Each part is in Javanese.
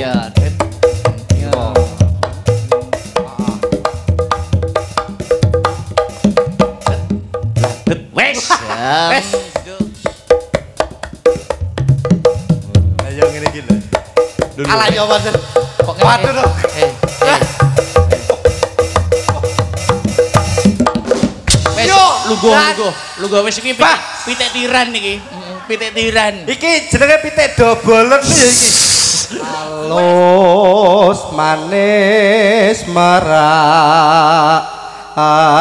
ya. Ya. Wes. Wes. Ayo ngene iki lho. Alah ya Mas. Waduh dong. Wes lugo wis iki pitik tiran iki. Pitik tiran. Iki jenenge pitik dobolen ya iki. Halus manis merak hati.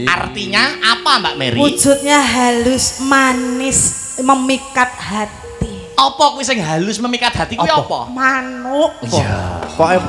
Artinya apa Mbak Mary? Wujudnya halus, manis, memikat hati. Apa kuwi sing halus memikat hati kuwi apa? Manuk. Iya. Pokoke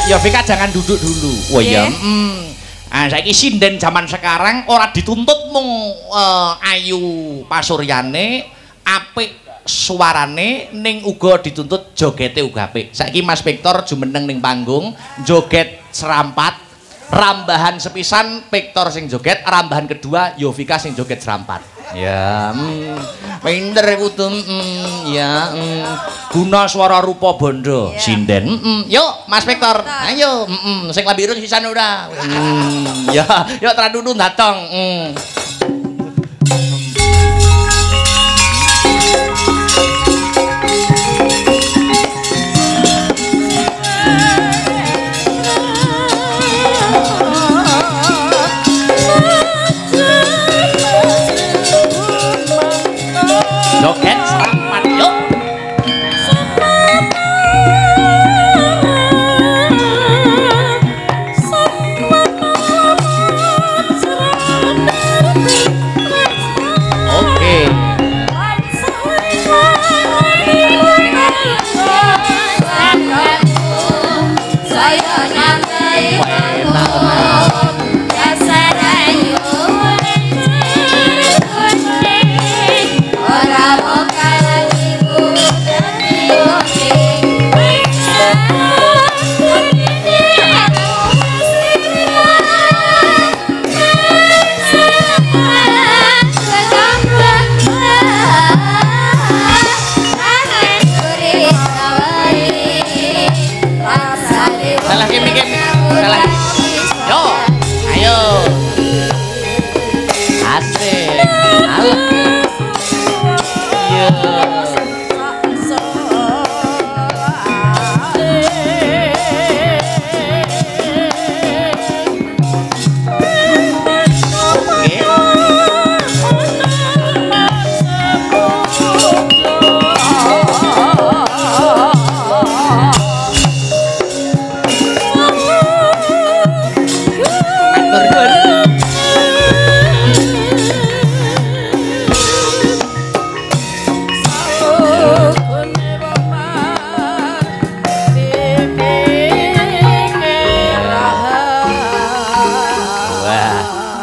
Yovika jangan duduk dulu. Oh iya. Saiki sinden zaman sekarang ora dituntut mung ayu pasuryane, apik suarane, ning uga dituntut jogete uga apik. Saiki Mas Victor jumeneng ning panggung, joget serampat, rambahan sepisan Victor sing joget, rambahan kedua Yovika sing joget serampat. Ya, pinter kudu ya. Guna swara rupa bondo sinden. Yuk, Mas Victor. Ayo, sing lambi irung sisan ora. Ya, yuk tradunu datang. Joget selamat yuk. Oke.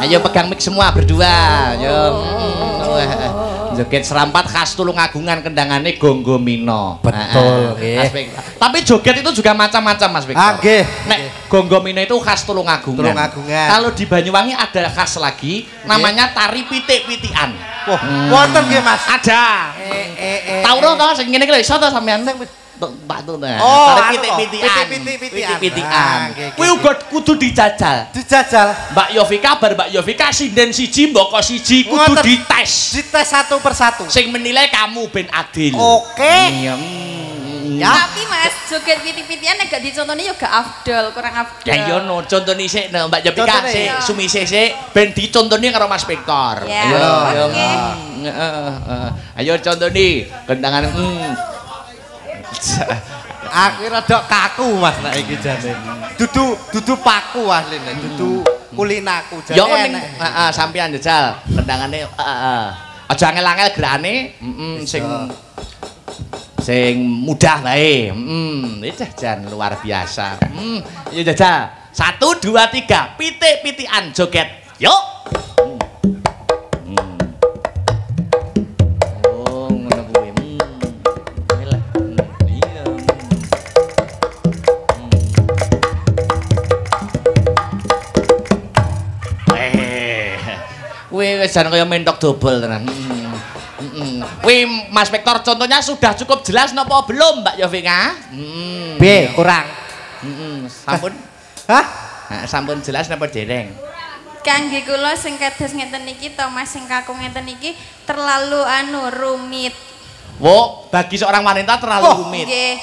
Ayo pegang mic semua berdua. Yo. Joget serampat khas Tulungagungan kendangane Gonggo Mino. Betul, nggih. Tapi joget itu juga macam-macam Mas Victor. Nggih. Nek Gonggo Mino itu khas Tulungagungan. Tulungagungan. Kalau di Banyuwangi ada khas lagi namanya tari pitik-pitikan. Wah, wonten nggih Mas. Ada. Tahu to sing ngene iki lho iso to sampean Pak Tuna. Oh, tari pitik-pitikan. Pitik-pitikan. Kuwi uga kudu dijajal. Dijajal. Mbak Yovika bar Mbak Yovika sinden siji mboko siji kudu dites. Dites satu persatu. Sing menilai kamu ben adil. Oke. Ya. Tapi Mas, joget pitik-pitikan nek gak dicontoni ya gak afdol, kurang afdol. Ya iya no, contoni sik Mbak Yovika sik, sumise sik ben dicontoni karo Mas Victor. Ayo. Ayo contoni kendangan Aku rada kaku Mas nek iki jane. Dudu paku asline, dudu kulinaku jane. Ya ning sampean jajal kendangane aja angel-angel gerakane, sing mudah bae. Jan luar biasa. Ya jajal. 1 2 3 pitik-pitikan joget. Yuk. Wis jan kaya mentok dobel tenan. Wih Mas Victor contohnya sudah cukup jelas napa belum Mbak Yovika? B kurang. Sampun? Hah? Sampun jelas napa dereng? Kangge kula sing kados ngeten iki to Mas sing kaku ngeten iki terlalu rumit. Wo, bagi seorang wanita terlalu rumit. Nggih.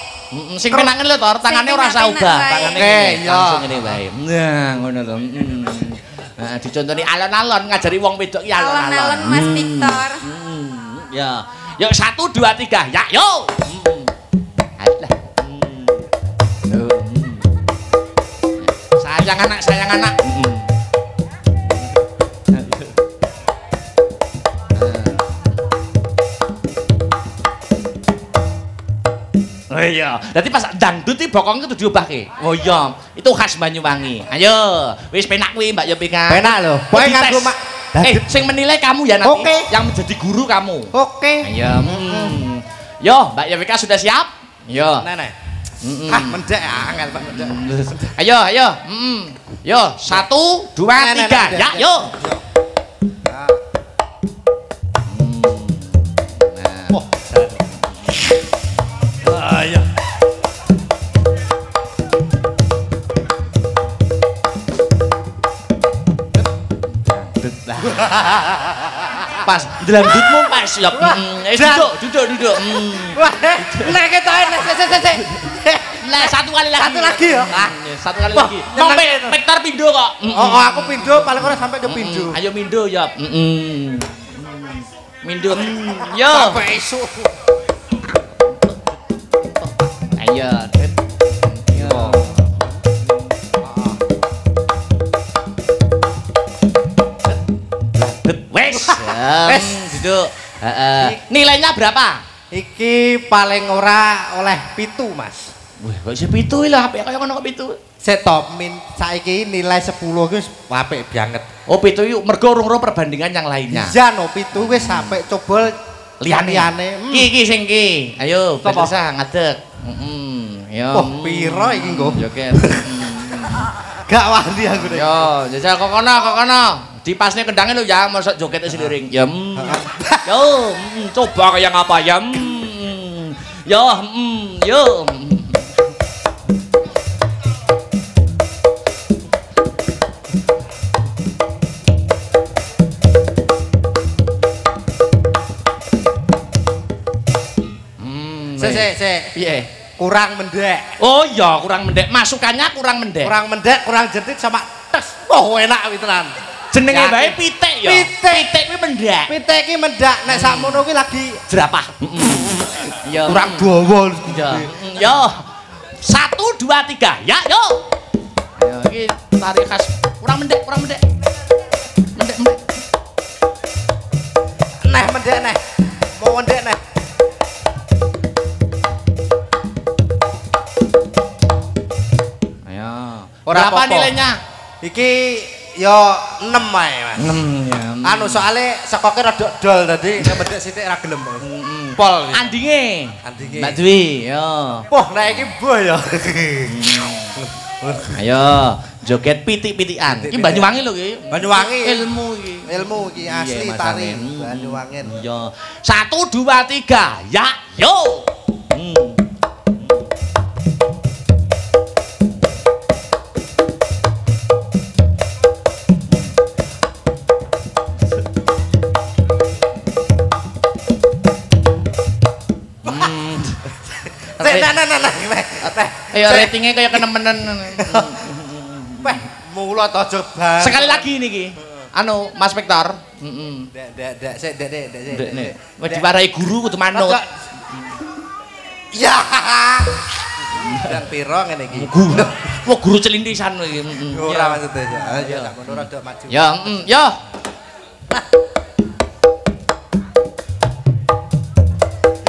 Sing penangen lho to, tangane ora usah ubah, tangane ngene. langsung ngene wae. Nah, ngono to. Nah, dicontoni alon-alon ngajari wong wedok ki alon-alon. Alon-alon Mas Victor. Ya. Yuk 1 2 3. Ya, yo. Alah. Sayang anak, sayang anak. Oh iya, berarti pas dangdut iki bokong itu diubahke. Oh iya, itu khas Banyuwangi. Ayo, wis penak kuwi Mbak Yovika. Penak lho. Pokoke nganggo sing menilai kamu ya nanti. Oke. Yang menjadi guru kamu. Oke. Ayo. Yo, Mbak Yovika sudah siap? Yo. Nenek. Mendek angel Pak mendek. Ayo, ayo. Yo, 1 2 3. Ya, yo. Pas dangdutmu pas ya. Duduk. Wah, nek ketoke sik. Lah satu kali lagi. Satu lagi ya. Satu kali lagi. Mau Vektor pindho kok. Oh, aku pindho paling ora sampai ke pindho. Ayo mindo ya. Mindo. Yo. Sampai esuk. Ayo. Yo. Wes. Duduk. Nilainya berapa? Iki paling ora oleh 7, Mas. Wih, kok isih 7 lah, apik kaya ngono kok 7. Setop min saiki nilai 10 wis apik banget. Oh, 7 yuk mergo urung perbandingan yang lainnya. Iya no 7 wis sampai coba liyane. Ki sing ki. Ayo, Apa? bisa ngadeg. Yo. Wah, piro iki nggo? Joget. Gak wani aku nek. Yo, jajal kok kono. Dipasne kendangnya lho ya, mosok joget seliring. Ya. Yo, coba kayak apa ya? Yo, yo. Sik. Piye? Kurang mendek. Oh iya, kurang mendek. Masukannya kurang mendek. Kurang mendek, kurang jentit sama tes. Oh, enak witenan. Jenenge Yakin. bae pitik ya. Pitik kuwi mendek. Pitik iki mendak nek sakmono kuwi lagi Jerapah. Ya. kurang dawa. Ya. Yo. 1 2 3. Ya, yo. Ya, iki tari khas kurang mendek. Mendek. Neh mendek neh. Mau mendek neh. Ayo. Ora Berapa apa-apa. nilainya? Iki yo 6 ae, Mas. 6 ya. Anu soalnya sekoke rada dol dadi nek mendek sithik ra gelem. Pol. Andinge. Andinge. Mbak Dwi, yo. Wah, nek iki mbuh ya. Ayo, joget pitik-pitikan. Iki Banyuwangi lho iki. Banyuwangi. Ilmu iki. Ilmu iki asli Iya, tari masane. Banyuwangi. Iya. 1 2 3. Ya, yo. Nah. Ayo ratingnya kayak kenemenen. Weh, mulut aja bang. Sekali lagi niki. Anu, Mas Vektor. Dek, sik, dek. Dek nek wis diwarai guru kudu manut. Ya. Dan piro ngene iki? Guru. Wah, guru celintisan iki. Ora maksudnya. Ya, tak ngono rada maju. Ya, yo.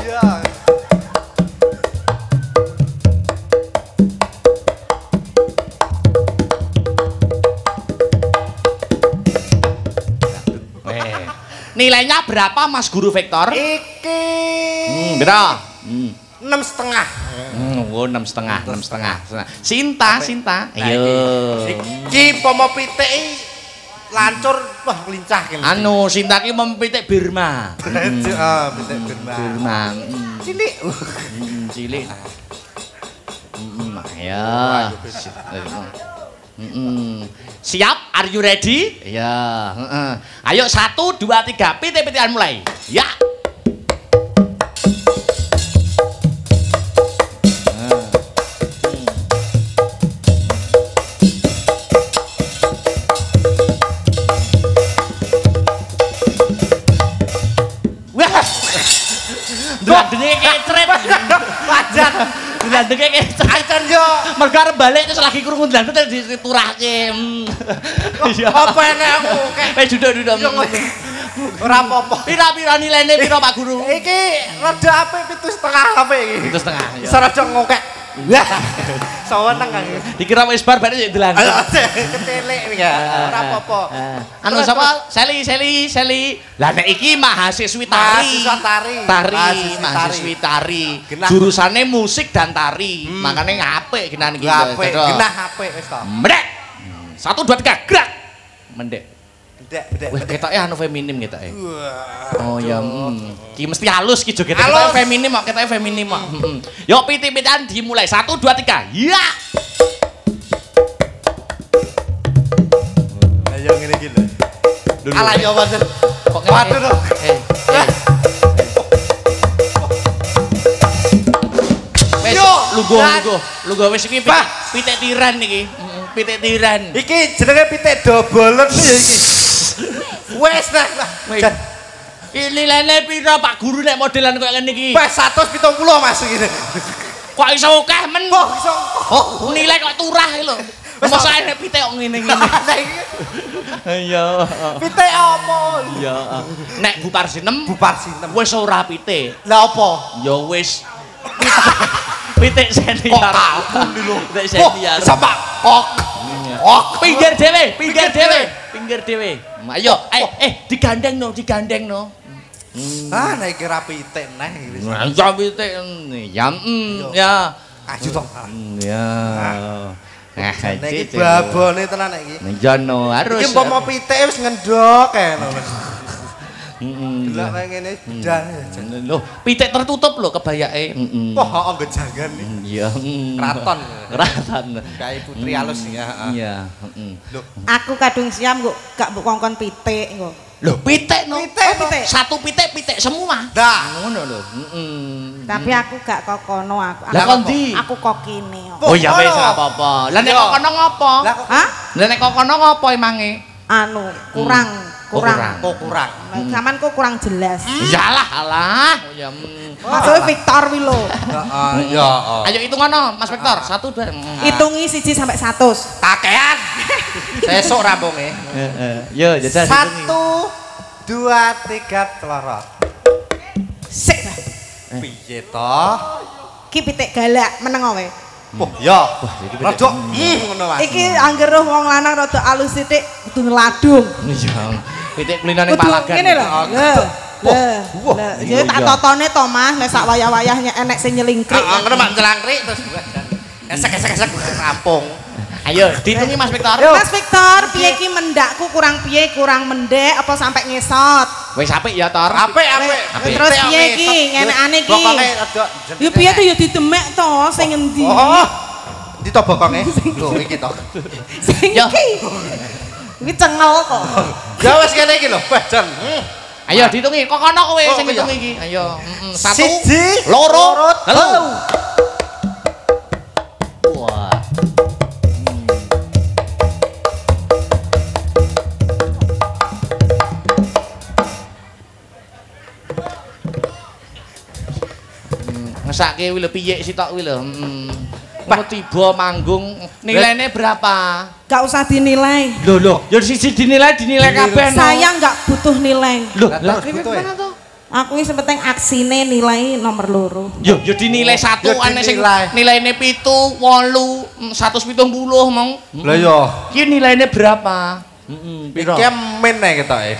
Ya. Nilainya berapa Mas Guru Vektor? Iki. Berapa? 6,5. Oh, 6,5. Sinta. Ayo. Iki pomo pitik lancur wah lincah kene. Anu, Sinta ki mempitik Birma. Heeh, pitik Birma. Birma. Cilik. Cilik. Ayo. Siap? Are you ready? Ya. Ayo 1 2 3 pitik-pitikan mulai. Ya. Wah. Dlandenge kecret. Wajan. Dlandenge kecret. Acan yo. Mergo arep balik terus lagi krungu dlandeng terus diturahke. Iya. Apa enek aku kek. Duduk. Ora apa-apa. Pira-pira nilaine pira Pak Guru? Iki rada apik 7,5 apik iki. 7,5 ya. Bisa rada ngokek. Wah. Saweneng kan. Dikira wis bar bare dlandeng. Kecelik iki ya. Ora apa-apa. Anu sapa? Seli. Lah nek iki mahasiswi tari. Mahasiswi tari. Jurusane musik dan tari. Makane apik genan iki. Apik, genah apik wis to. Mendek. 1 2 3 gerak. Mendek. Bedek. Wah, ketoke anu feminim ketoke. Wah. Oh ya, ki mesti halus ki joget ketoke feminim kok, ketoke feminim kok. Yo pitik-pitikan dimulai. 1 2 3. Ya. Ayo ngene iki lho. Alah ya wonten. Kok Waduh. Wes lungguh wis iki pitik tiran iki. Pitik tiran. Iki jenenge pitik dobolen ya iki. Wes nah. Ini lene pira Pak Guru nek modelan koyo ngene iki? Wes 170 Mas iki. Kok iso akeh men? Kok iso nilai kok turah iki lho. Mosok nek pitik kok ngene-ngene. Iya. Pitik apa? Iya. Nek Bu Parsinem wis ora pitik. Lah apa? Ya wis pitik senior. Pitik senior. Sama kok. Pinggir dhewe. Ayo, digandeng no. Nek iki ra pitik neh iki. Ya pitik ya. Ayo to. Ya. Nek iki babone tenan nek iki. Ya no, harus. Iki umpama pitik wis ngendhok kae ngono. Delok kaya ngene bedal. Lho, pitik tertutup lho kebayake. Wah, heeh gejangan iki. Iya. Kraton. Kae putri alus ya. Iya, Aku kadung siam kok gak mbok kongkon pitik kok. Lho, pitik no. Pitik. Satu pitik semua. Dah, Ngono lho. Tapi aku gak kokono aku. Lah kon ndi? Aku kokine kok. Oh ya wis ora apa-apa. Lah nek kono ngopo? Hah? Lah nek kono ngopo emange? Anu, kurang. Saman kok kurang jelas. Iyalah, alah. Oh ya. Maksudnya Victor wi lho. heeh, ya. Ayo hitung ngono, Mas Victor. 1 2. Hitungi 1 sampai 100. Kakean. Sesuk rampunge. Yo, jajal 1 2 3 telorot. Sik lah. Piye toh? Ki pitik galak meneng wae. Oh, ya. Rada ngono Mas. Iki angger wong lanang rada alus sithik kudu ngeladung. Iya. Pitik kulinane palagan. Ngene lho. Lah, ya tak totone to Mas, nek sak wayah-wayahnya enek sing nyelingkrik. Heeh, ngono mak celangkrik terus esek-esek rampung. Ayo, dihitungi Mas Victor. Mas Victor, piye ki mendakku kurang mendek apa sampai ngesot? Wis apik ya, Tor. Apik. Terus piye ki ngenekane ki? Bokonge rada Ya piye ki ya didemek to sing endi? Oh. Ndi to bokonge? Lho iki to. Sing iki. Iki cengel kok. Ya wis kene iki lho, Jan. Ayo dihitungi, kok kono kowe sing iya. ngitung iki. Ayo, 1 1 2 3. Wah. Ngesake kuwi lho piye sitok kuwi lho. Kok tiba manggung nilainya berapa? Gak usah dinilai. Loh, ya siji dinilai kabeh no. Saya nggak butuh nilai. Loh, lah butuh ya? Aku ini sepenting aksine nilai nomor loro. Yo dinilai 1 aneh sing nilaine 7, 8, 170 mong. Lah yo. Ki nilaine berapa? Piro? Iki men nek ketoke.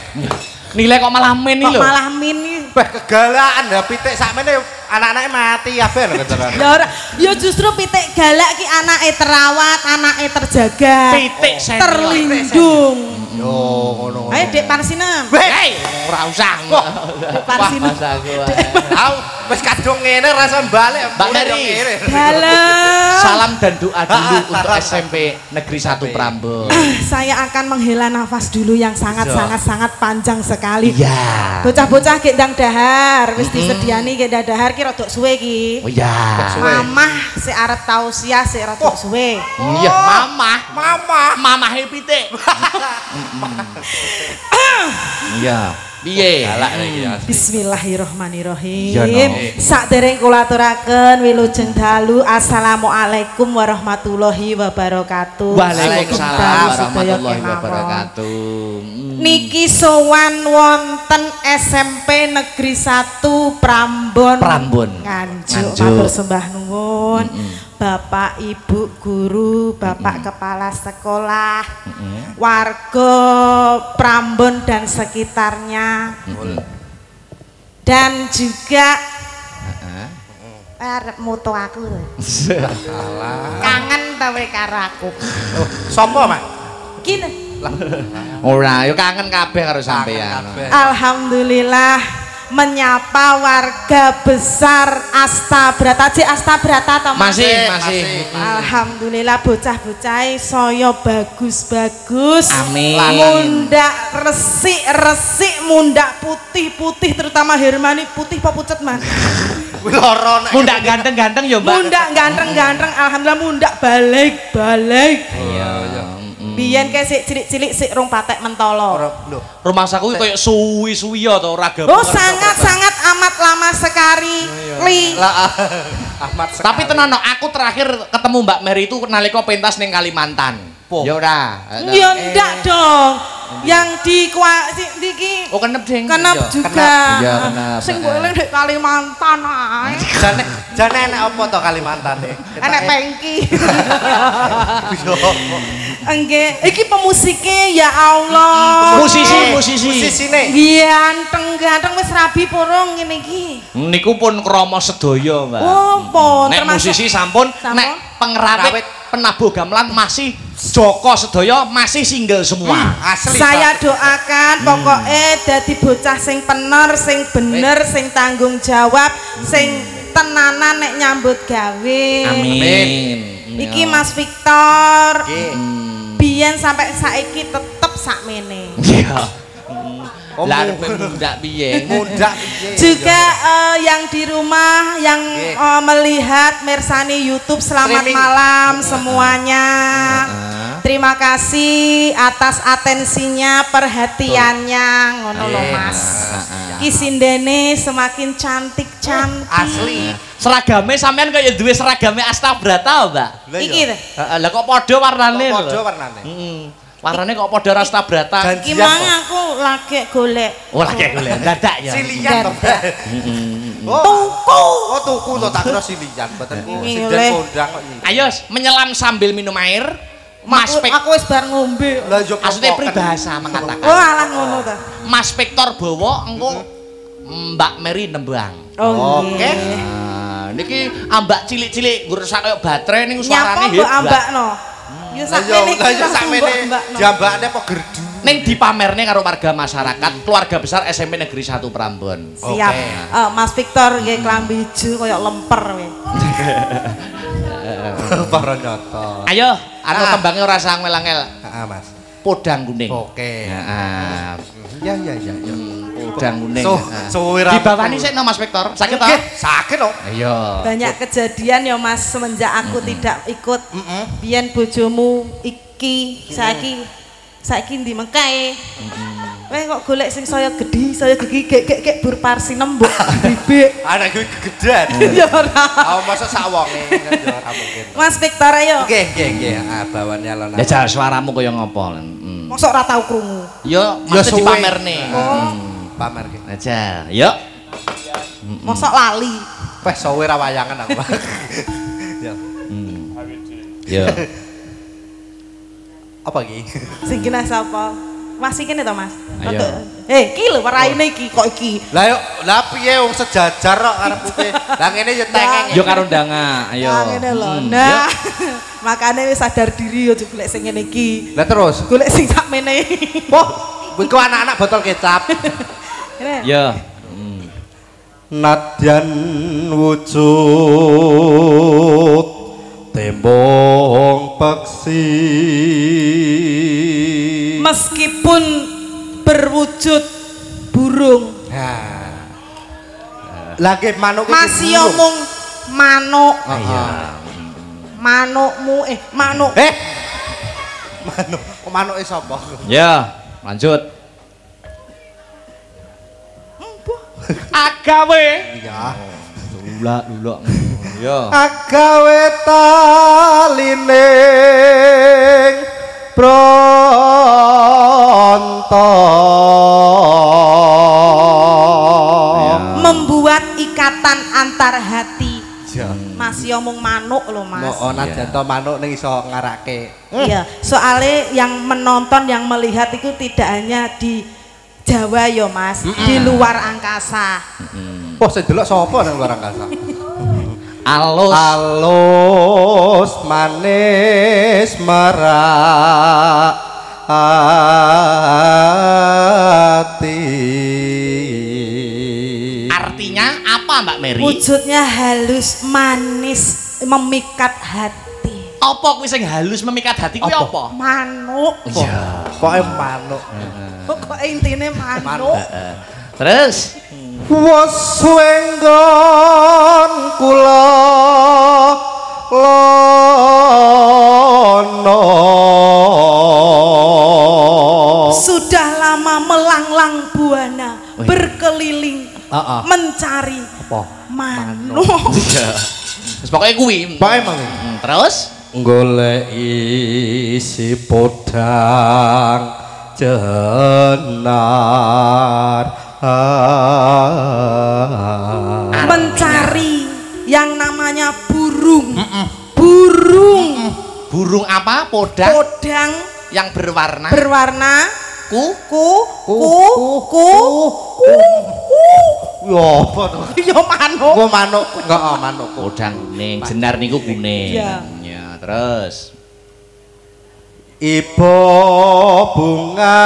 Nilai kok malah min iki lho. Kok malah min iki? Wah, kegalakan ya pitik sakmene anak-anake mati kabeh lho keteran. Ya ora, ya justru pitik galak ki anake terawat, anake terjaga. Pitik senior. Terlindung. Yo ngono. Ayo Dek Parsinem. Hei, ora usah. Dek Parsinem. Au, wis kadung ngene rasa balik. Mbak Mary. Halo. Salam dan doa dulu untuk SMP Negeri 1 Prambon. Saya akan menghela nafas dulu yang sangat panjang sekali. Iya. Bocah-bocah ki ndang dahar, wis disediani ki ndang dahar ki rada suwe ki. Oh iya. Mamah sik arep tausiah sik rada suwe. Iya, mamahe pitik. Iya. Piye? Bismillahirrahmanirrahim. Sakdereng kula aturaken wilujeng dalu assalamualaikum warahmatullahi wabarakatuh. Waalaikumsalam warahmatullahi wabarakatuh. Niki sowan wonten SMP Negeri 1 Prambon. Nganjuk matur sembah nuwun. Bapak Ibu guru, Bapak kepala sekolah, warga Prambon dan sekitarnya, dan juga arep mutu aku. Kangen ta kowe karo aku. Sopo, Mak? Gini. Ora, yo kangen kabeh karo sampean. Alhamdulillah menyapa warga besar Astabrata. Cik Astabrata to Mas? Masih. Alhamdulillah bocah-bocah saya bagus-bagus. Amin. Mundak resik-resik, mundak putih-putih, terutama Hermani putih apa pucet Mas? Loro nek. Mundak ganteng-ganteng ya, Mbak. Mundak ganteng-ganteng, alhamdulillah mundak balik. Iya. Biyen kae sik cilik-cilik sik rong patek mentolo. Rumah saku koyo suwi-suwi ya to, ora Oh, sangat amat lama sekali. Ahmad sekali. Tapi tenan aku terakhir ketemu Mbak Mary itu nalika pentas ning Kalimantan. Ya ora. Ya ndak dong. Yang di iki Oh kenep ding. kenep juga. Iya, kenep. Sing gue eling di Kalimantan ae. Jane enek apa to Kalimantan e? Enek pengki. Enggak, iki pemusike ya Allah. Musisine. Ganteng wis rabi porong ngene iki. Niku pun krama sedaya, Mbak. Oh, pun Nek termasuk musisi sampun, nek pengrawit penabuh gamelan masih Joko sedaya masih single semua. Asli. Saya doakan pokoknya dadi bocah sing pener, sing bener, sing tanggung jawab, sing tenanan nek nyambut gawe. Amin. Iki Mas Victor. Biyen sampai saiki tetep sakmene. Iya. Lah mundak piye? Juga yang di rumah yang melihat Mersani YouTube selamat malam semuanya. Terima kasih atas atensinya, perhatiannya, ngono lho Mas. Ki sindene semakin cantik. Asli. Seragame sampean kaya duwe seragame Astabrata, Mbak. Iki lho. Lah kok padha warnane lho. Padha warnane. Warnane kok padha Astabrata. Iki mang aku lagi golek. Oh, lagi golek. Dadak ya. Silian to. Tuku. Oh, tuku to tak kira silian, mboten ku sinden kondang kok iki. Ayo menyelam sambil minum air. Mas Aku wis bar ngombe. Lah yo maksudnya peribahasa mengatakan. Oh, alah ngono ta. Mas Victor bawa engko Mbak Mary nembang. Oh, oke. Nah, niki ambak cilik-cilik ngrusak kaya baterai niku suarane hebat. Nyapa ambakno? Yo sakmene jambakne apa gerdu. Ning dipamerne karo warga masyarakat, keluarga besar SMP Negeri 1 Prambon. Siap. Mas Victor nggih klambi ijo kaya lemper we. Para nyoto. Ayo, anu tembangnya ora usah ngel-ngel. Heeh, Mas. Podang kuning. Oke. Heeh. Ya. Podang kuning. Suwe ra. Dibawani sik no Mas Victor. Sakit to? Sakit to. Iya. Banyak kejadian ya Mas semenjak aku tidak ikut. Biyen bojomu iki saiki ndi mengkae. Weh kok golek sing saya gedhi, saya gigi gek bur parsi nembok bibik. Anak gue kegedean. Ya ora. Masa sak wonge kan ya ora mungkin. Mas Victor ayo. Nggih. Bawane alon. Ya jar suaramu kaya ngopo. Mosok ora tau krungu. Ya mesti dipamerne. Pamer ki. Aja. Yuk. Mosok lali. Wes suwe ra wayangan aku. Ya. Ya. Apa iki? Sing kena sapa? Masih kene to Mas? Ayo. Iki lho raine iki kok iki. Lah yo, lah piye wong sejajar kok karepku. Lah ngene yo tengeng. Yo karo ndanga, ayo. Ngene lho. Nah. Makane wis sadar diri yo golek sing ngene iki. Lah terus Golek sing sakmene. Wah, iku anak-anak botol kecap. Ya. Nadyan wujud tembong peksi Meskipun berwujud burung. Lagi manuk iki. Masih omong manuk. Iya. Manukmu manuk. Manuk. Kok manuke sapa? Ya, lanjut. Agawe. Iya. Lula. Ya. agawe talining pronto Membuat ikatan antar hati. Masih omong manuk loh Mas. Nadyan to manuk ning iso ngarake. Iya, soalnya yang menonton, yang melihat itu tidak hanya di Jawa ya Mas, di luar angkasa. Wah, sing delok sapa nang luar angkasa? alus manis merati apa Mbak Mary? Wujudnya halus, manis, memikat hati. Apa kuwi sing halus memikat hati kuwi apa? Manuk. Iya. Pokoke manuk. Pokoke intine manuk. Terus wes wenggon kula lono Sudah lama melanglang buana berkeliling mencari manuk. Wis pokoke kuwi. Pokoke mang. Terus golek isi podang jenar mencari yang namanya burung. burung apa? Podang Podang yang berwarna ku Yo apa to? yo manuk. Engko manuk, enggak manuk. podang kuning, jenar niku kuning. Iya. Ya, terus ibo bunga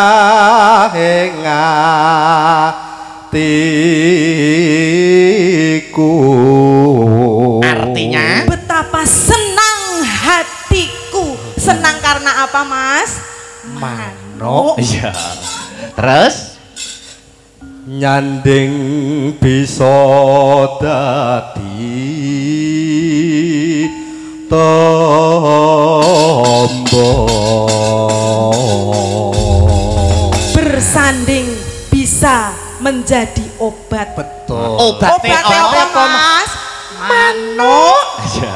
hatiku artinya Betapa senang hatiku. Senang karena apa, Mas? Manuk. iya. Terus nyanding bisa dadi tombo Bersanding bisa menjadi obat. Betul. obatnya Obatnya apa, Mas? Manuk. Iya.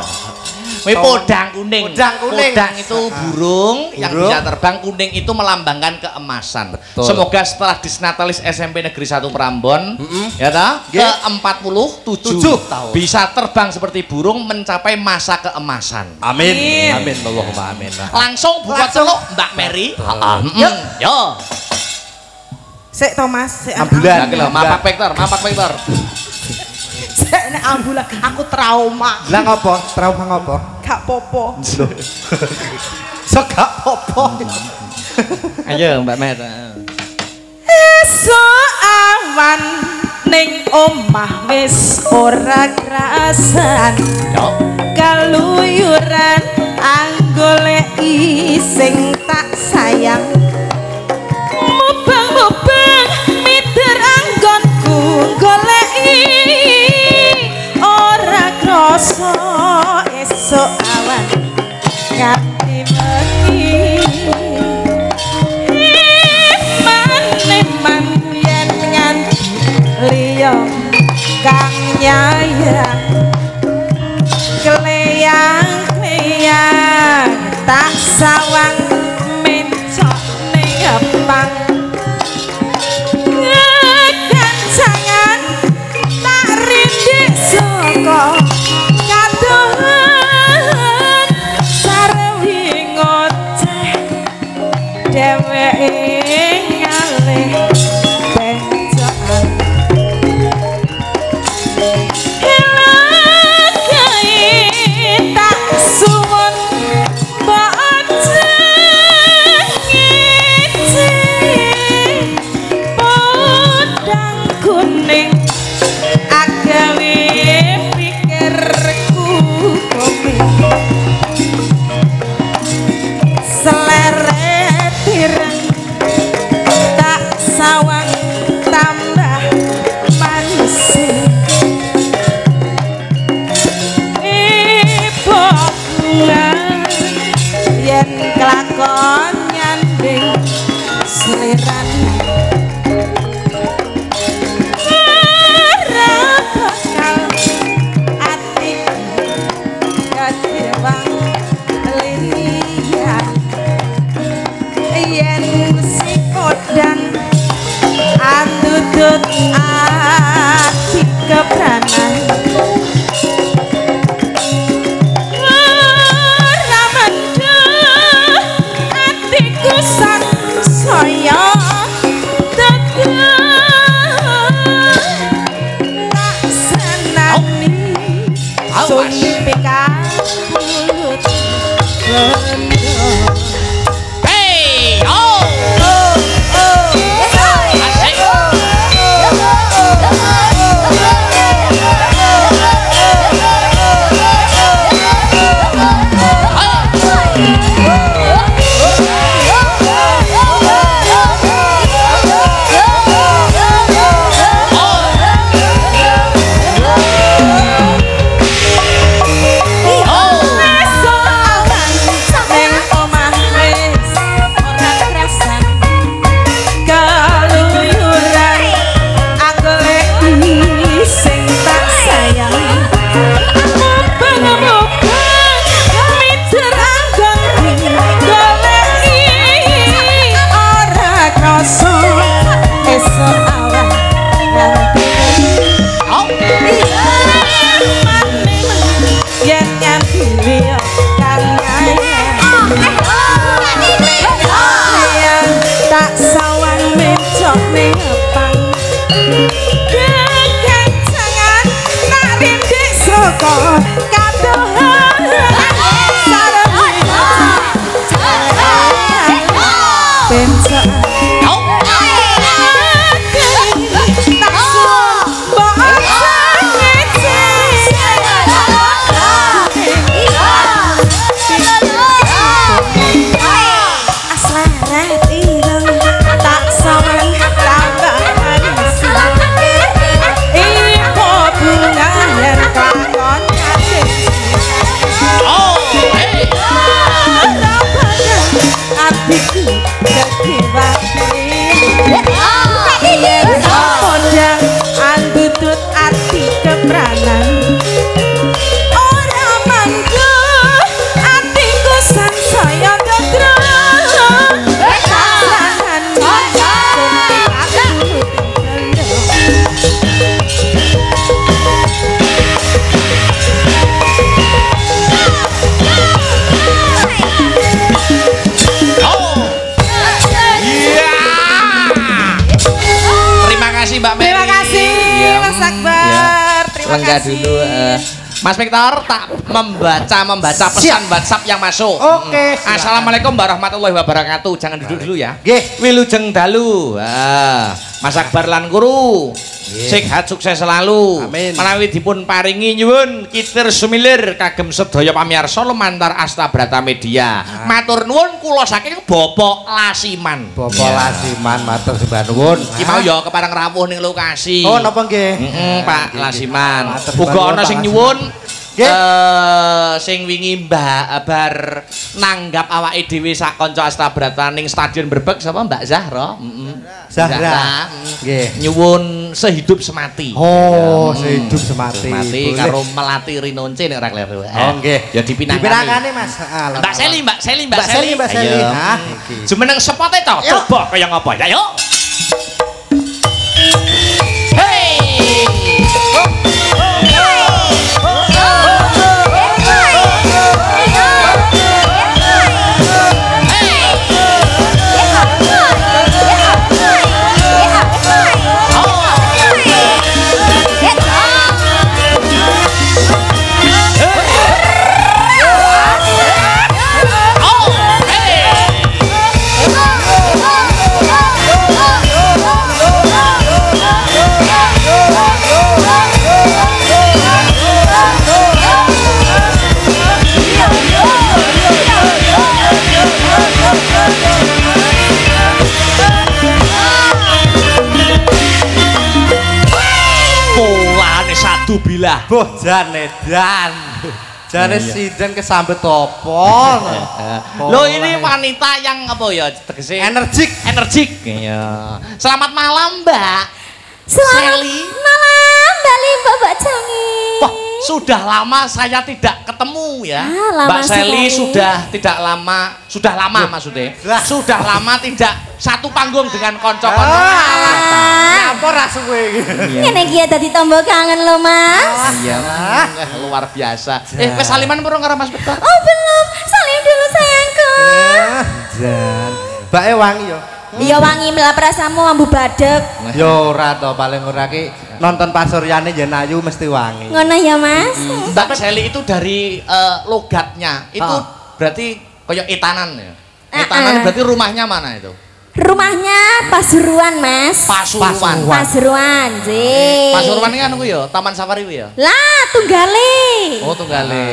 Kuwi podang kuning. Podang itu burung yang bisa terbang, kuning itu melambangkan keemasan. Betul. Semoga setelah Disnatalis SMP Negeri 1 Prambon ya ta, ke 47 tahun bisa terbang seperti burung mencapai masa keemasan. Amin. Amin Allahumma amin. Langsung buka celuk Mbak Mary. Heeh. Yo. Sik Thomas, sik Ambulan. Mapak Vektor, mapak Vektor. Sik nek ambulan aku trauma. Lah ngopo? Trauma ngopo? Gak popo. Sok gak apa-apa. Ayo Mbak Mer. Esuk awan ning omah wis ora krasan. Yo. Kaluyuran anggoleki sing tak sayang. Mubang-mubang mider anggonku goleki ora krasa esuk awan nganti bengi. Man yen nganti liya kang nyayang kleyang-kleyang tak sawang mencok ning gepang gancangan tak rindik saka kadohan sarewi ngoceh dheweke ngalih bencokan tak suwun mbok ngece podang kuning agawe pikirku komeng seleret tireng tak sawang tambah manusia yen kelakon nyanding seliran ora bakal ati katirbang lilian yen si podang atutut ati kebranan sang saya tak senani sun pikabulut Hey, oh. Asik. kadang andutut ati kepranan ora mangko atiku sansaya ndadra salangan aku Mbak Mary. Terima kasih Mas Akbar. Terima Lenggah kasih. dulu Mas Victor tak membaca pesan WhatsApp yang masuk. Oke. Assalamualaikum warahmatullahi wabarakatuh. Jangan duduk dulu ya. Nggih. Wilujeng dalu. Mas Akbar lan guru. Sehat sukses selalu. Amin. Menawi dipun paringi nyuwun kitir sumilir kagem sedaya pamirsa lumantar Astabrata Media. Matur nuwun kula saking Bapak Lasiman. Bapak Lasiman matur sembah nuwun. Iki mau ya kepareng rawuh ning lokasi. Oh napa nggih? Pak Lasiman. Matur Uga nuwun, ana Pak sing Lasiman. nyuwun Nggih. sing wingi Mbak bar nanggap awake dhewe sak kanca Astabrata ning Stadion Brebek sapa Mbak Zahra? Zahra. Nggih. Nyuwun sehidup semati. Oh, sehidup semati. Mati Boleh. karo melati rinonce nek ora kleru. Oh nggih. Ya dipinangani. Dipinangani Mas. Mbak Seli, Mbak Seli, Mbak Seli, Mbak Seli. Ayo. Hah, iki. Jumeneng sepote to, Yuk. coba kaya ngapa ya yuk. Hey! Polane satu bilah. Boh jane dan. Jane sinden kesambet opo. Loh ini wanita yang apa ya tegese energik. Iya. Selamat malam, Mbak. Seli. Malam Bali Bapak Jangi. Wah, sudah lama saya tidak ketemu ya. Lama Mbak Seli sekali. sudah lama maksudnya. Lah. Sudah lama tidak satu panggung dengan konco-konco. Apa ra suwe iki? Ngene iki dadi tombo kangen lho, Mas. Iya, luar biasa. Wes saliman purung karo Mas Beto. Oh, belum. Salim dulu sayangku. Jan. Mbake wangi yo. Iya wangi melap rasamu ambu badek. Yo ora to paling ora ki nonton Pasuryane yen ayu mesti wangi. Ngono ya, Mas. Mbak Seli itu dari logatnya itu berarti kayak etanan ya. Etanan berarti rumahnya mana itu? Rumahnya Pasuruan, Mas. Pasuruan. Pasuruan, Jih. Pasuruan ini kan ku ya, Taman Safari ku ya. Lah, Tunggale. Oh, Tunggale.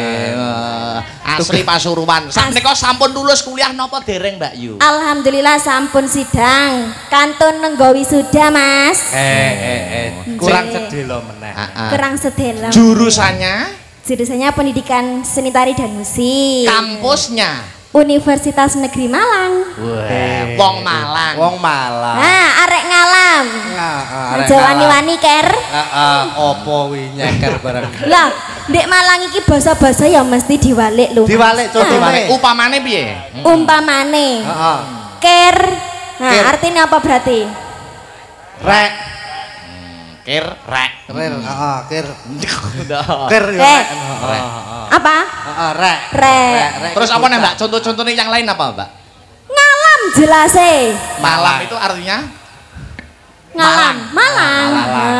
Asli Pasuruan. Sakmenika sampun lulus kuliah napa dereng, Mbak Yu? Alhamdulillah sampun sidang. Kantun nenggo wisuda, Mas. Kurang sedelo meneh. Kurang sedelo. Jurusannya, Jurusannya pendidikan seni tari dan musik. kampusnya. Universitas Negeri Malang. Wong Malang. Wong Malang. Nah, arek ngalam. Aja wani-wani ker. Opo wi nyeker bareng. Lah, ndek Malang iki basa-basa ya mesti diwalik lho. Diwalik contone. Upamane piye? Umpamane. Heeh. Ker. Nah, Ker. artinya apa berarti? Rek. Kir rek. Kir. Heeh, kir. Kir. Kir yo. Eh. Heeh. Apa? Heeh, rek. Rek. Terus apa nih, Mbak? Contoh-contohnya yang lain apa, Mbak? Ngalam jelase. Malam itu artinya Ngalam. Malang.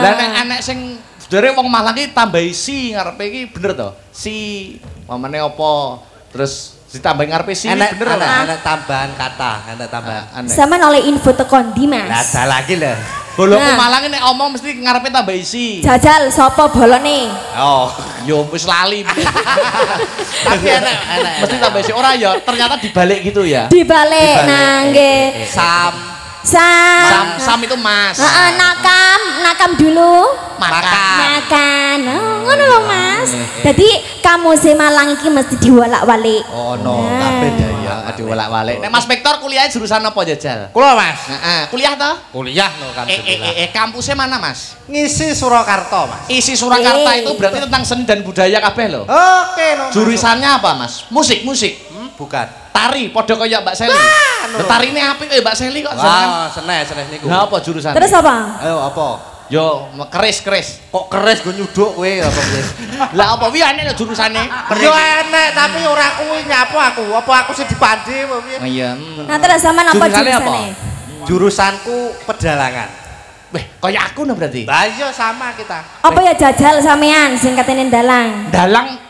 lah nek anek sing sedere wong Malang iki tambahi si ngarepe iki bener to? Si mamane apa? Terus ditambahi ngarepe si Enek bener ora? enek tambahan kata, enek tambahan. Aneh. Sama oleh info tekon di, Mas. Lah ada lagi lho. Bolongku Nah. Malang ini nek omong mesti ngarepe tambahi si. Jajal sapa bolone? Oh, yo wis lali. Tapi enek mesti tambahi si ora ya, ternyata dibalik gitu ya. Dibalik nangge. Sam itu Mas. Heeh, nakam dulu. Makan. Oh, ngono lho, Mas. Jadi kamu se Malang iki mesti diwolak-walik. Oh no, kabeh ya. ya diwolak-walik. Nek Mas Victor kuliah jurusan apa jajal? Kula Mas. Heeh, kuliah toh? Kuliah lho kan. Kampusnya mana Mas? Ngisi Surakarta Mas. Isi Surakarta itu berarti tentang seni dan budaya kabeh lho. Oke no. Jurusannya apa Mas? Musik. Bukan. Tari, podo kaya Mbak Seli. Tari ini apik Mbak Seli kok Wah, senes niku. Lah apa jurusan? Terus apa? Ayo apa? Yo keris. Kok keris go nyuduk kowe apa piye? Lah apa wi aneh jurusane? Yo enek tapi ora kuwi nyapu aku. Apa aku sing dipandhi apa piye? Iya. Nah terus sampean apa Jurusannya apa? jurusannya? Jurusanku pedalangan. Weh, kaya aku no berarti. Lah iya sama kita. Apa ya jajal sampean sing katene dalang?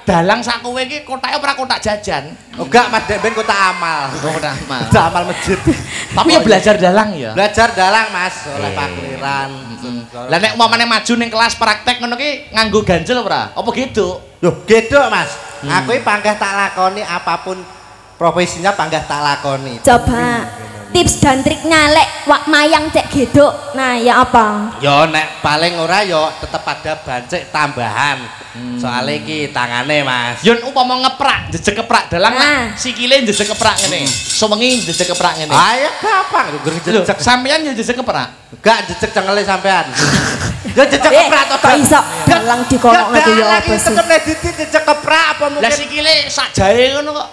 Dalang sak kowe iki kotake ora kotak jajan. Enggak Mas Dek ben kota amal. Kotak amal. Kota amal masjid. Tapi ya belajar dalang ya. Belajar dalang Mas oleh Pak Kliran. Lah nek umpamane maju ning kelas praktek ngono ki nganggo ganjel ora? Apa gitu? Loh, gedok Mas. Aku iki panggah tak lakoni apapun profesinya panggah tak lakoni. Coba tips dan triknya lek wak mayang cek gedok. Nah, ya apa? Yo nek paling ora yo tetep ada bancik tambahan. Soale iki tangane Mas. Yen upama ngeprak, jejeg keprak dalang Nah. sikile jejeg keprak ngene. Sewengi jejeg keprak ngene. Ayo gampang lho Lho, jejeg. sampeyan yo jejeg keprak. Gak jejeg cengele sampean. Yo jejeg keprak to. kok iso dalang dikolokno ku ya apa sih? Tetep nek didi jejeg keprak apa Lah mungkin. sikile sak jahe ngono kok.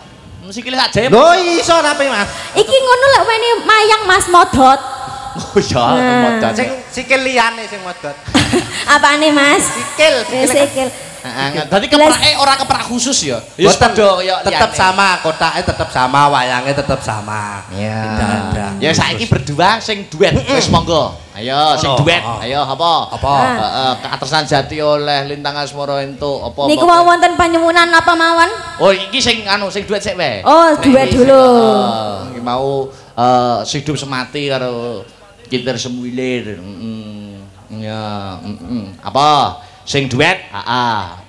Sikile sak jahe. Lho iso tapi Mas. Iki ngono lek wene mayang Mas modot. Oh iya, modal. Sing sikil liyane sing modot. Apane Mas? Sikil. Sikil. Heeh, dadi keprake ora keprak khusus ya. Ya padha kaya tetep sama, kotake tetep sama, wayange tetep sama. Ya. Ya saiki berdua sing duet wis monggo. Ayo sing duet. Ayo apa? Apa? Heeh, Keatersan Jati oleh Lintang Asmara entuk apa? Niku wonten panyuwunan apa mawon? Oh, iki sing sing duet sik wae. Oh, duet Iki dulu. iki mau Hidup Semati karo Kinter Semuilir. Ya, Apa? Sing duet?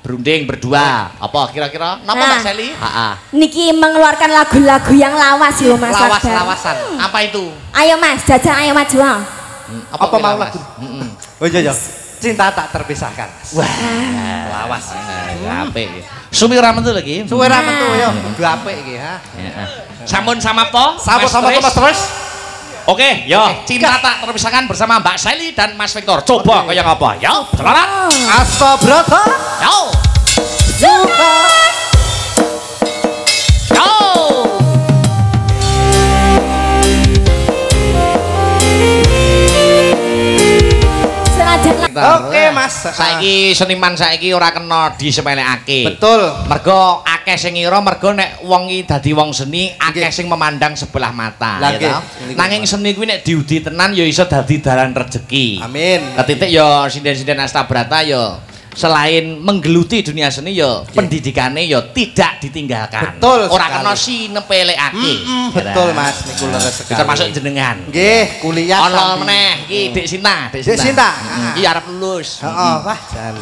Berunding berdua. Apa kira-kira? Napa Mbak Seli? Niki mengeluarkan lagu-lagu yang lawas yo Mas. Lawas-lawasan. Apa itu? Ayo Mas, jajal ayo maju. Apa mau lagu? lagu? Oh iya. Cinta tak terpisahkan. Wah, lawas. Apik. Suwi ora metu lagi. Suwe ra metu yo, kudu apik iki ha. Sampun sama apa? Sama-sama Mas terus. Oke, yo, cinta tak terpisahkan bersama Mbak Seli dan Mas Victor. Coba kayak apa? Yo, selamat. Asta Brata. Yo. Suka. Yo. Oke, Mas. Saiki seniman saiki ora kena disepelekake. Betul. Mergo akeh sing ngira mergo nek wong iki dadi wong seni akeh sing memandang sebelah mata Lah, ya nggih. toh. Nanging seni kuwi nek diudi tenan ya iso dadi dalan rejeki. Amin. Ketitik ya sinden-sinden Astabrata ya selain menggeluti dunia seni ya pendidikane ya tidak ditinggalkan. Betul Ora sekali. kena sinepelekake. Betul Mas, niku leres sekali. Termasuk jenengan. Nggih, kuliah Ana sambil- meneh iki Dek Sinta, Dek Sinta. Iki arep lulus. Heeh, wah jan.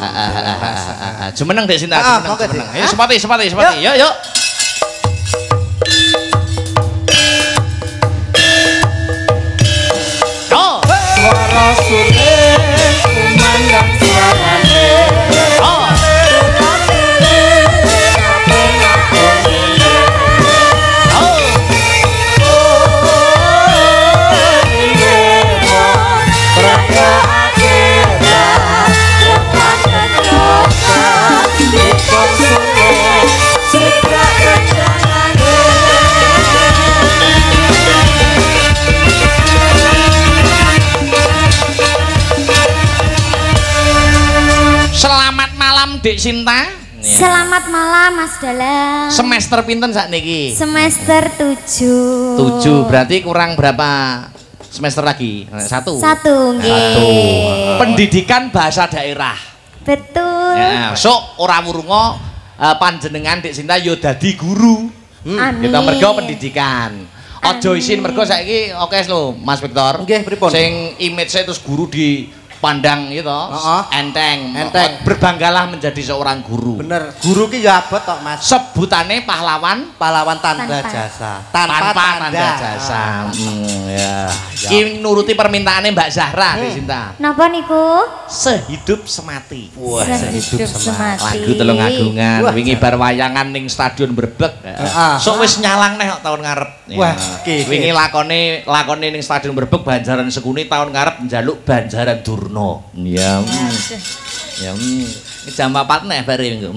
Jumeneng Dek Sinta, Ah, jumeneng, monggo, Dek. jumeneng. Ayo sepati. Yuk, yuk. Yo. Suara sulit kumandang suarane. Oh. Selamat malam Dek Sinta. Selamat malam Mas Dalang. Semester pinten sakniki? Semester 7. 7, berarti kurang berapa semester lagi? Satu. Satu nggih. Pendidikan bahasa daerah. Betul. Ya, sok ora wurunga panjenengan Dek Sinta yo dadi guru. Amin. Kita mergo pendidikan. Aja isin mergo saiki oke lho Mas Victor. Nggih, pripun? Sing image-e terus guru dipandang gitu, enteng. Enteng. Berbanggalah menjadi seorang guru. Bener, guru ki ya abot tok Mas. Sebutane pahlawan Pahlawan tanda Tanpa. jasa. tanpa tanda jasa. Ya. Ki nuruti permintaane Mbak Zahra Dek Sinta. Napa niku? Sehidup semati. Sehidup semati. Lagu Telung Agungan wingi bar wayangan ning Stadion Brebek. Sok wis nyalang neh kok tahun ngarep. Wah, wingi lakone ning Stadion Brebek Banjaran Sekuni tahun ngarep njaluk Banjaran Durna. Ya. Ya. Jam 4 neh bare minggu.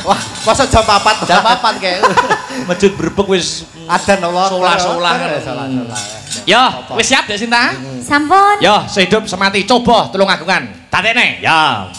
Wah, masa jam 4? Jam 4 kae. Masjid Brebek wis adzan Allah. solah-solah. Yo, wis siap Dek Sinta? Sampun. Yo, sehidup semati coba tulung agungan. Tatekne. Ya.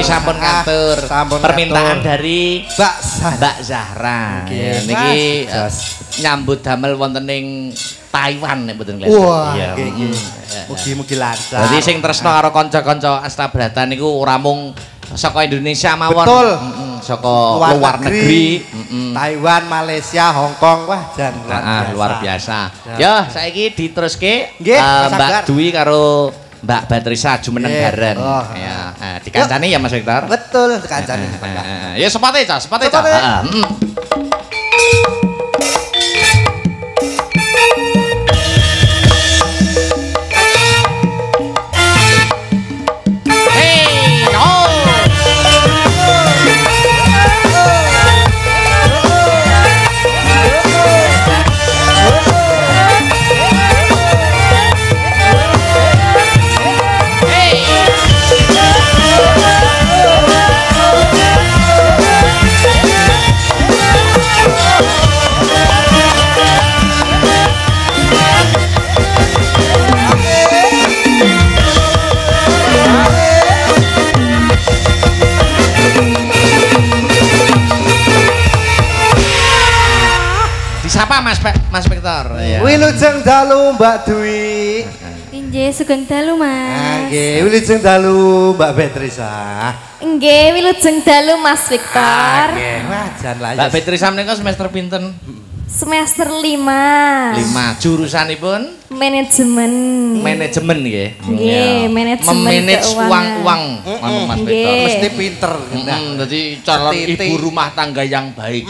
sampun ngatur. Permintaan dari Mbak Zahra. Niki nyambut damel wonten ing Taiwan nek mboten kelihatan. Wah, mugi-mugi lancar. Jadi sing tresno karo kanca-kanca Astabrata niku ora mung saka Indonesia mawon. Betul. Saka luar negeri, Taiwan, Malaysia, Hong Kong, wah jan luar biasa. Ya, saiki diteruske Mbak Mbak Dwi karo Mbak Batrisa jumeneng bareng. Ya, dikancani ya Mas Victor. Betul, dikancani. Ya sepate Cah, sepate Cah. Siapa Mas Victor? Wilujeng dalu Mbak Dwi. Inggih sugeng dalu Mas. Nggih, wilujeng dalu Mbak Betrisa. Nggih wilujeng dalu Mas Victor. Nggih, wajan lah. Mbak Betrisa menika semester pinten? Semester 5. 5. Jurusanipun manajemen. Manajemen nggih. Nggih, manajemen memanage keuangan. uang-uang Mas Victor. Mesti pinter. Jadi calon ibu rumah tangga yang baik.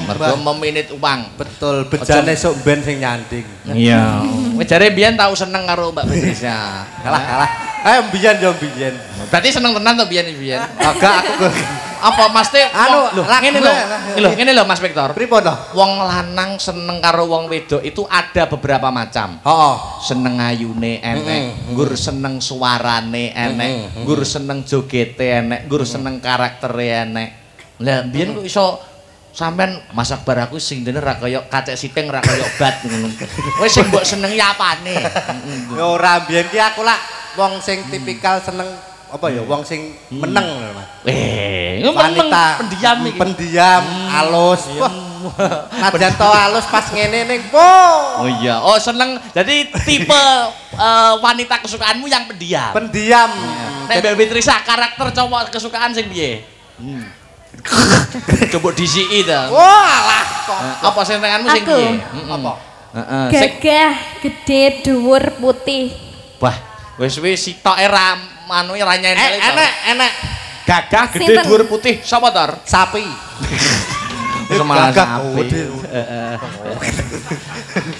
Mergo memanage uang. Betul, bejane sok ben sing nyanding. Iya. Wis jare mbiyen tau seneng karo Mbak Betrisa. Kalah. Ayo mbiyen yo mbiyen. Berarti seneng tenan to mbiyen? Agak aku apa Mas Teh? Anu, ngene lho Mas Victor. Pripun to? Wong lanang seneng karo wong wedok itu ada beberapa macam. Heeh. Seneng ayune enek, nggur seneng suarane enek, nggur seneng jogete enek, nggur seneng karaktere enek. Lah mbiyen kok iso sampean Mas Akbar aku sing dene ra kaya kacek siting ra kaya bat ngono. Wis sing mbok senengi apane? Ya ora mbiyen ki aku lak wong sing tipikal seneng apa ya wong sing meneng lho Mas. Wanita pendiam iki. Pendiam, alus. Najan to alus pas ngene ning po. Oh iya. Oh seneng. Jadi tipe wanita kesukaanmu yang pendiam. Pendiam. Nek Mbak Betrisa karakter cowok kesukaan sing piye? Coba disiki ta. Walah kok. Apa senenganmu sing piye? Apa? Gagah, gede, dhuwur, putih. Wah, wis sitoke ra anu ra nyentel. Enek. Gagah, gede, dhuwur, putih. Sapa tor? Sapi. Malah sapi.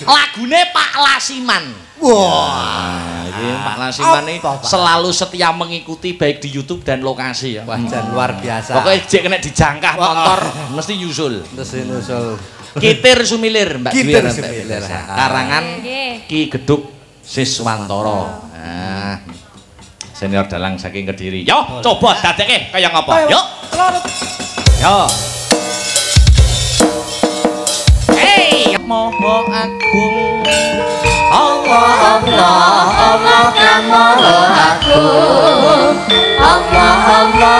Lagune Pak Lasiman. Wah, ini Pak Lasiman ini selalu setia mengikuti baik di YouTube dan lokasi ya. Wah, luar biasa. Pokoknya jek kena dijangkah motor mesti nyusul. Kitir Sumilir Mbak Dwi. Karangan Ki Geduk Siswantoro. Nah, senior dalang saking Kediri. Yo, coba dadekke kaya ngapa? Yo. Yo. Hey, Maha Agung. Allah kang Maha Agung. Allah Maha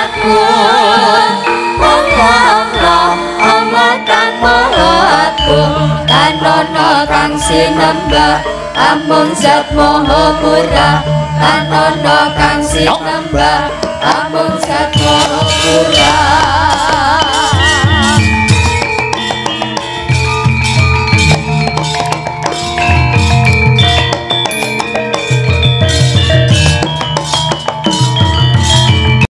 Agung. Allah kang Maha Agung. Kanono kang sinembah amung Zat Maha Pura. Kanono kang sinembah amung Zat Maha Pura.